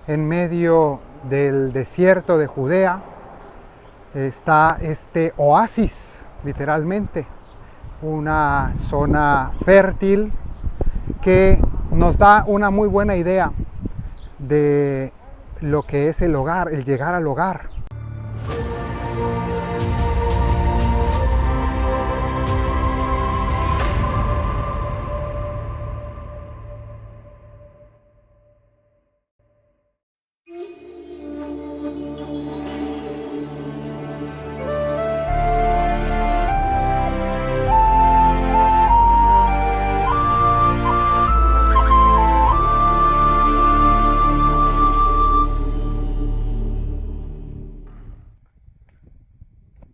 En medio del desierto de Judea está este oasis, literalmente, una zona fértil que nos da una muy buena idea de lo que es el hogar, el llegar al hogar.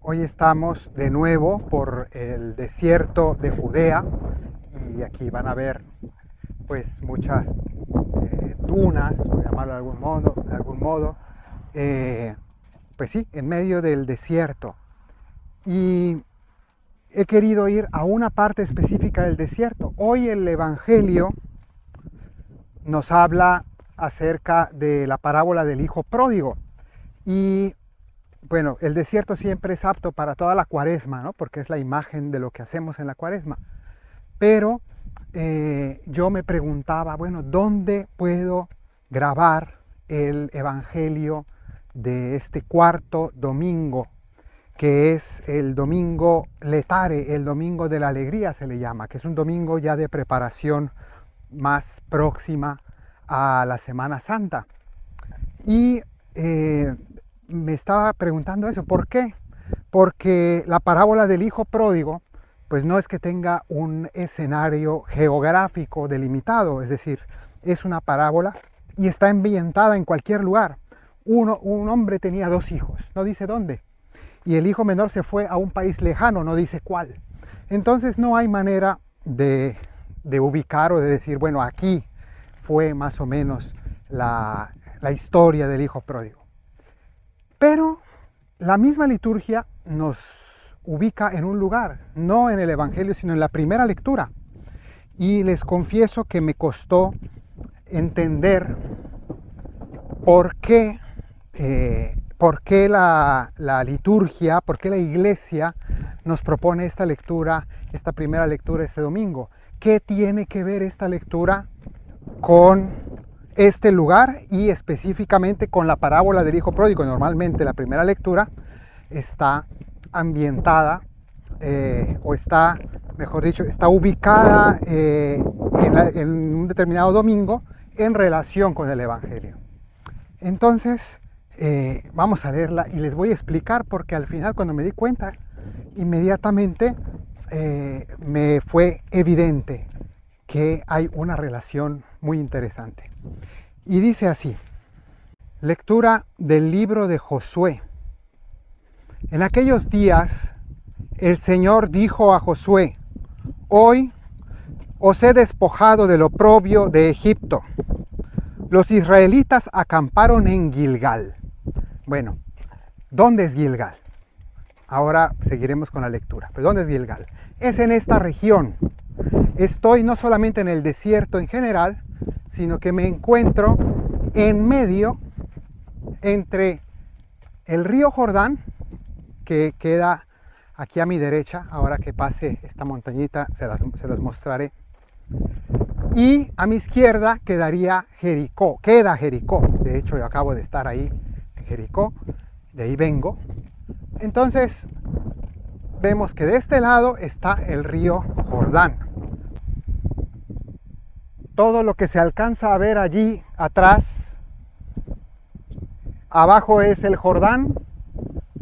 Hoy estamos de nuevo por el desierto de Judea y aquí van a ver pues muchas dunas, por llamarlo de algún modo, pues sí, en medio del desierto. Y he querido ir a una parte específica del desierto. Hoy el Evangelio nos habla acerca de la parábola del hijo pródigo. Y bueno, el desierto siempre es apto para toda la cuaresma, ¿no? Porque es la imagen de lo que hacemos en la cuaresma. Pero yo me preguntaba, bueno, ¿dónde puedo grabar el Evangelio de este cuarto domingo? Que es el domingo letare, el domingo de la alegría se le llama, que es un domingo ya de preparación más próxima a la Semana Santa. Y me estaba preguntando eso, ¿por qué? Porque la parábola del hijo pródigo, pues no es que tenga un escenario geográfico delimitado, es decir, es una parábola y está ambientada en cualquier lugar. Un hombre tenía 2 hijos, no dice dónde, y el hijo menor se fue a un país lejano, no dice cuál. Entonces no hay manera de ubicar o de decir, bueno, aquí fue más o menos la historia del hijo pródigo. Pero la misma liturgia nos ubica en un lugar, no en el Evangelio, sino en la primera lectura. Y les confieso que me costó entender por qué la liturgia, por qué la iglesia nos propone esta lectura, esta primera lectura este domingo. ¿Qué tiene que ver esta lectura con este lugar y específicamente con la parábola del hijo pródigo? Normalmente la primera lectura está ambientada o está, mejor dicho, está ubicada en un determinado domingo en relación con el Evangelio. Entonces vamos a leerla y les voy a explicar, porque al final, cuando me di cuenta, inmediatamente me fue evidente que hay una relación muy interesante. Y dice así: lectura del libro de Josué. En aquellos días el Señor dijo a Josué: hoy os he despojado del oprobio de Egipto. Los israelitas acamparon en Gilgal. Bueno, ¿dónde es Gilgal? Ahora seguiremos con la lectura. ¿Pero dónde es Gilgal? Es en esta región. Estoy no solamente en el desierto en general, sino que me encuentro en medio entre el río Jordán, que queda aquí a mi derecha. Ahora que pase esta montañita se los mostraré. Y a mi izquierda quedaría Jericó, queda Jericó. De hecho, yo acabo de estar ahí en Jericó, de ahí vengo. Entonces, vemos que de este lado está el río Jordán. Todo lo que se alcanza a ver allí atrás, abajo es el Jordán,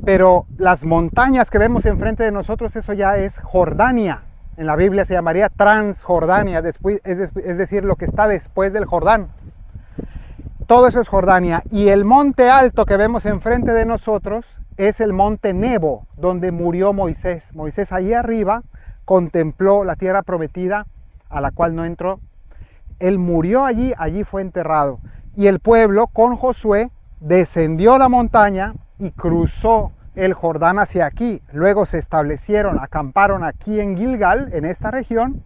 pero las montañas que vemos enfrente de nosotros, eso ya es Jordania. En la Biblia se llamaría Transjordania, es decir, lo que está después del Jordán. Todo eso es Jordania. Y el monte alto que vemos enfrente de nosotros es el monte Nebo, donde murió Moisés. Moisés allí arriba contempló la tierra prometida, a la cual no entró. Él murió allí, allí fue enterrado. Y el pueblo con Josué descendió la montaña y cruzó el Jordán hacia aquí. Luego se establecieron, acamparon aquí en Gilgal, en esta región,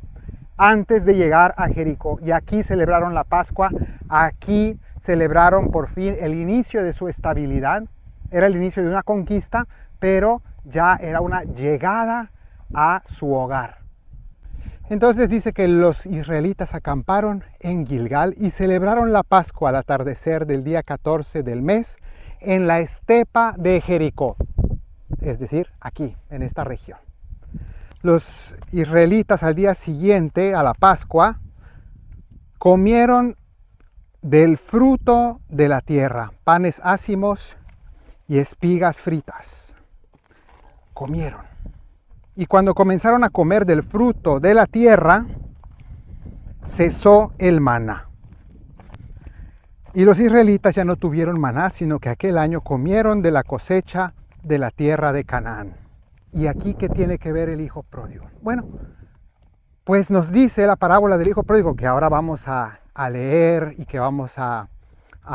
antes de llegar a Jericó. Y aquí celebraron la Pascua, aquí celebraron por fin el inicio de su estabilidad. Era el inicio de una conquista, pero ya era una llegada a su hogar. Entonces dice que los israelitas acamparon en Gilgal y celebraron la Pascua al atardecer del día 14 del mes en la estepa de Jericó, es decir, aquí, en esta región. Los israelitas al día siguiente, a la Pascua, comieron del fruto de la tierra, panes ácimos y espigas fritas. Comieron. Y cuando comenzaron a comer del fruto de la tierra, cesó el maná. Y los israelitas ya no tuvieron maná, sino que aquel año comieron de la cosecha de la tierra de Canaán. ¿Y aquí qué tiene que ver el hijo pródigo? Bueno, pues nos dice la parábola del hijo pródigo, que ahora vamos a leer y que vamos a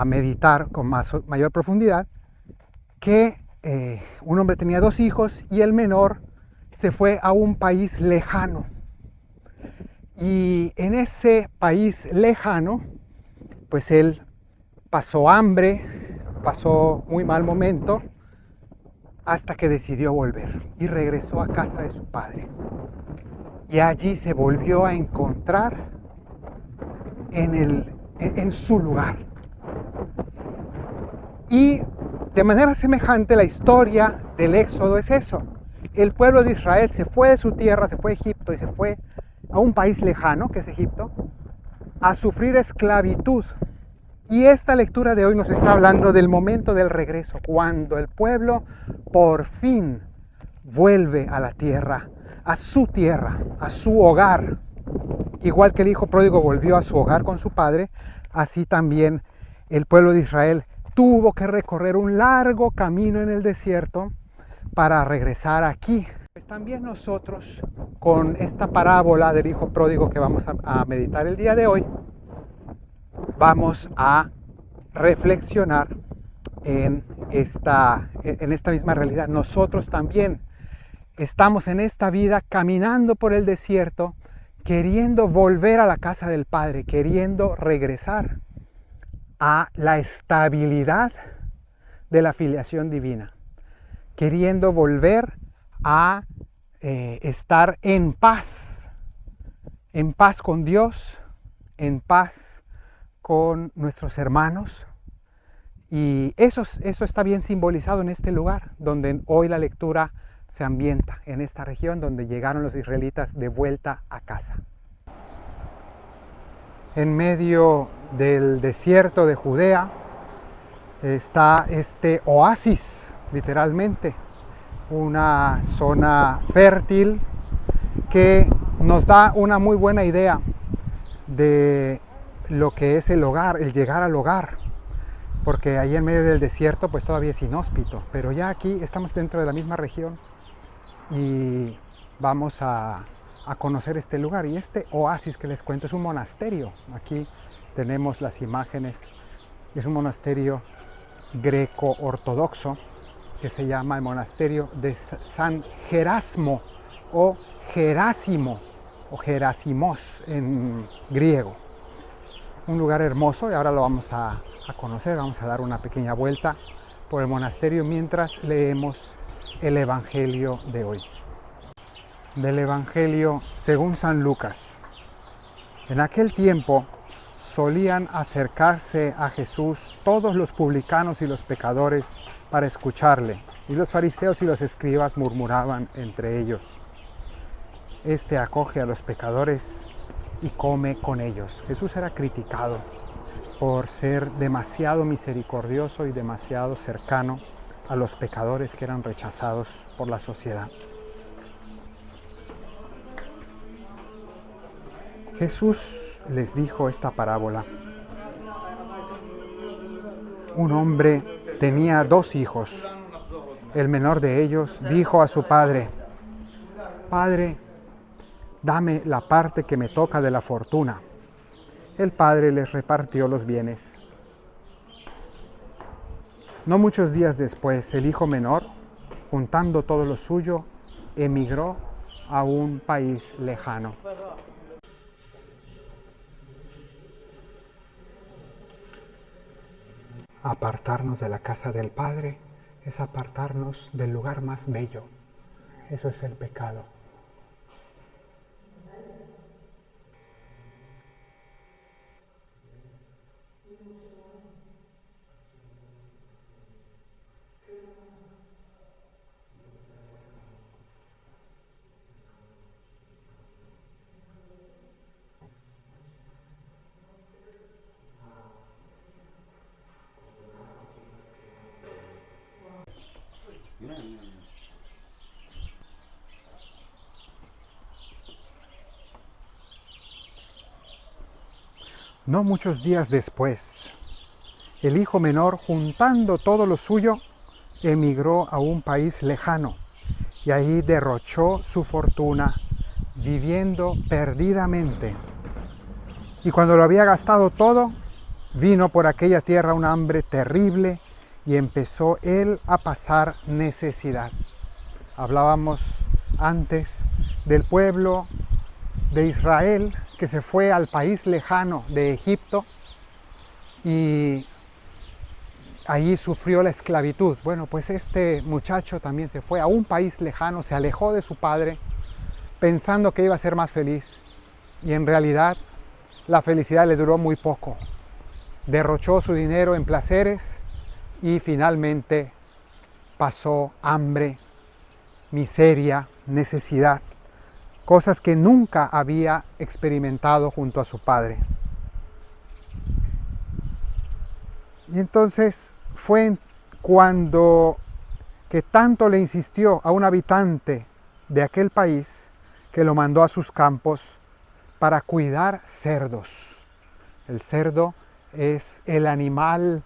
meditar con mayor profundidad, que un hombre tenía 2 hijos y el menor se fue a un país lejano. Y en ese país lejano, pues él pasó hambre, pasó muy mal momento, hasta que decidió volver y regresó a casa de su padre. Y allí se volvió a encontrar en su lugar. Y de manera semejante la historia del Éxodo es eso. El pueblo de Israel se fue de su tierra, se fue a Egipto y se fue a un país lejano, que es Egipto, a sufrir esclavitud. Y esta lectura de hoy nos está hablando del momento del regreso, cuando el pueblo por fin vuelve a la tierra, a su hogar. Igual que el hijo pródigo volvió a su hogar con su padre, así también el pueblo de Israel tuvo que recorrer un largo camino en el desierto para regresar aquí. Pues también nosotros, con esta parábola del hijo pródigo que vamos a meditar el día de hoy, vamos a reflexionar en esta misma realidad. Nosotros también estamos en esta vida caminando por el desierto, queriendo volver a la casa del Padre, queriendo regresar a la estabilidad de la filiación divina, queriendo volver a estar en paz con Dios, en paz con nuestros hermanos. Y eso está bien simbolizado en este lugar, donde hoy la lectura se ambienta, en esta región donde llegaron los israelitas de vuelta a casa. En medio del desierto de Judea está este oasis, literalmente, una zona fértil que nos da una muy buena idea de lo que es el hogar, el llegar al hogar, porque ahí en medio del desierto pues todavía es inhóspito, pero ya aquí estamos dentro de la misma región y vamos a conocer este lugar. Y este oasis que les cuento es un monasterio. Aquí tenemos las imágenes. Es un monasterio greco-ortodoxo que se llama el monasterio de San Gerasmo o Gerásimo o Gerasimos en griego. Un lugar hermoso y ahora lo vamos a conocer. Vamos a dar una pequeña vuelta por el monasterio mientras leemos el Evangelio de hoy. Del Evangelio según San Lucas. En aquel tiempo solían acercarse a Jesús todos los publicanos y los pecadores para escucharle, y los fariseos y los escribas murmuraban entre ellos: Este acoge a los pecadores y come con ellos. Jesús era criticado por ser demasiado misericordioso y demasiado cercano a los pecadores que eran rechazados por la sociedad. Jesús les dijo esta parábola. Un hombre tenía 2 hijos. El menor de ellos dijo a su padre: Padre, dame la parte que me toca de la fortuna. El padre les repartió los bienes. No muchos días después, el hijo menor, juntando todo lo suyo, emigró a un país lejano. Apartarnos de la casa del Padre es apartarnos del lugar más bello. Eso es el pecado. No muchos días después, el hijo menor, juntando todo lo suyo, emigró a un país lejano y ahí derrochó su fortuna, viviendo perdidamente. Y cuando lo había gastado todo, vino por aquella tierra un hambre terrible y empezó él a pasar necesidad. Hablábamos antes del pueblo de Israel que se fue al país lejano de Egipto y allí sufrió la esclavitud. Bueno, pues este muchacho también se fue a un país lejano, se alejó de su padre pensando que iba a ser más feliz y en realidad la felicidad le duró muy poco. Derrochó su dinero en placeres y finalmente pasó hambre, miseria, necesidad, cosas que nunca había experimentado junto a su padre. Y entonces fue cuando que tanto le insistió a un habitante de aquel país que lo mandó a sus campos para cuidar cerdos. El cerdo es el animal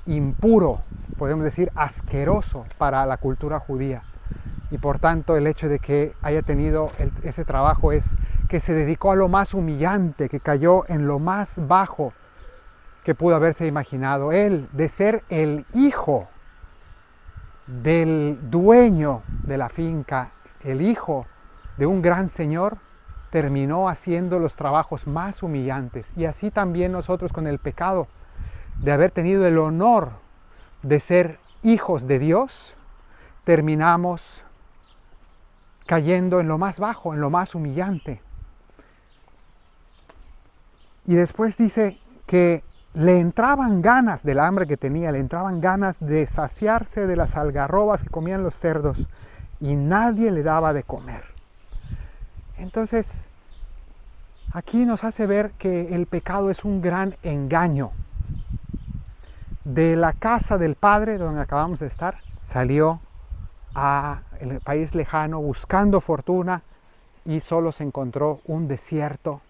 impuro, podemos decir asqueroso para la cultura judía. Y por tanto el hecho de que haya tenido ese trabajo es que se dedicó a lo más humillante, que cayó en lo más bajo que pudo haberse imaginado. Él, de ser el hijo del dueño de la finca, el hijo de un gran señor, terminó haciendo los trabajos más humillantes. Y así también nosotros con el pecado, de haber tenido el honor de ser hijos de Dios, terminamos cayendo en lo más bajo, en lo más humillante. Y después dice que le entraban ganas del hambre que tenía, le entraban ganas de saciarse de las algarrobas que comían los cerdos y nadie le daba de comer. Entonces, aquí nos hace ver que el pecado es un gran engaño. De la casa del Padre, donde acabamos de estar, salió a el país lejano buscando fortuna y solo se encontró un desierto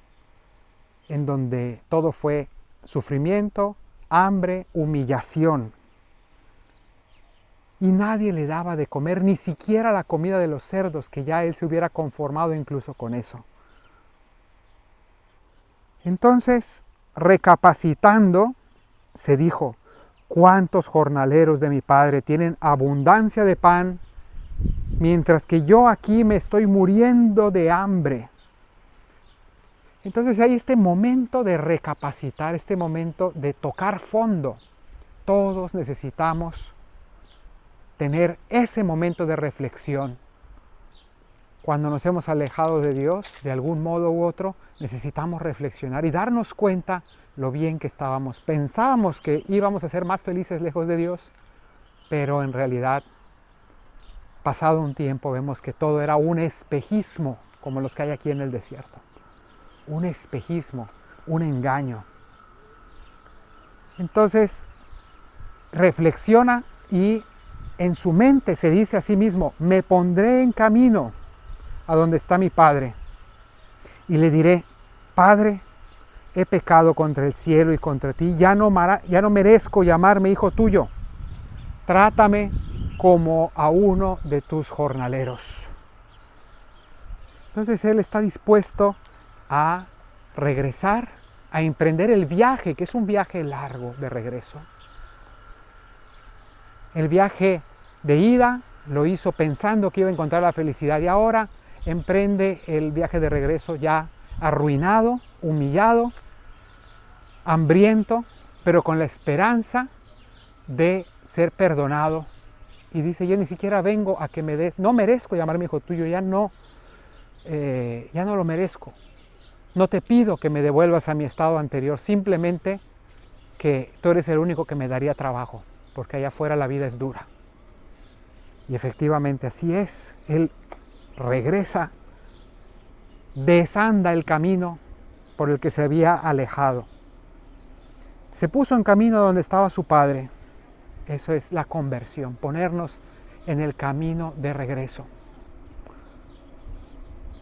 en donde todo fue sufrimiento, hambre, humillación. Y nadie le daba de comer, ni siquiera la comida de los cerdos, que ya él se hubiera conformado incluso con eso. Entonces, recapacitando, se dijo: ¿cuántos jornaleros de mi padre tienen abundancia de pan, mientras que yo aquí me estoy muriendo de hambre? Entonces hay este momento de recapacitar, este momento de tocar fondo. Todos necesitamos tener ese momento de reflexión. Cuando nos hemos alejado de Dios, de algún modo u otro, necesitamos reflexionar y darnos cuenta lo bien que estábamos. Pensábamos que íbamos a ser más felices lejos de Dios, pero en realidad, pasado un tiempo, vemos que todo era un espejismo, como los que hay aquí en el desierto. Un espejismo, un engaño. Entonces, reflexiona y en su mente se dice a sí mismo: me pondré en camino a donde está mi Padre y le diré: Padre, he pecado contra el cielo y contra ti, ya no merezco llamarme hijo tuyo, trátame como a uno de tus jornaleros. Entonces él está dispuesto a regresar, a emprender el viaje, que es un viaje largo de regreso. El viaje de ida lo hizo pensando que iba a encontrar la felicidad y ahora emprende el viaje de regreso ya arruinado, humillado, hambriento, pero con la esperanza de ser perdonado. Y dice, yo ni siquiera vengo a que me des, no merezco llamarme hijo tuyo, ya no lo merezco. No te pido que me devuelvas a mi estado anterior, simplemente que tú eres el único que me daría trabajo, porque allá afuera la vida es dura. Y efectivamente así es. Él regresa, desanda el camino por el que se había alejado. Se puso en camino donde estaba su padre. Eso es la conversión, ponernos en el camino de regreso.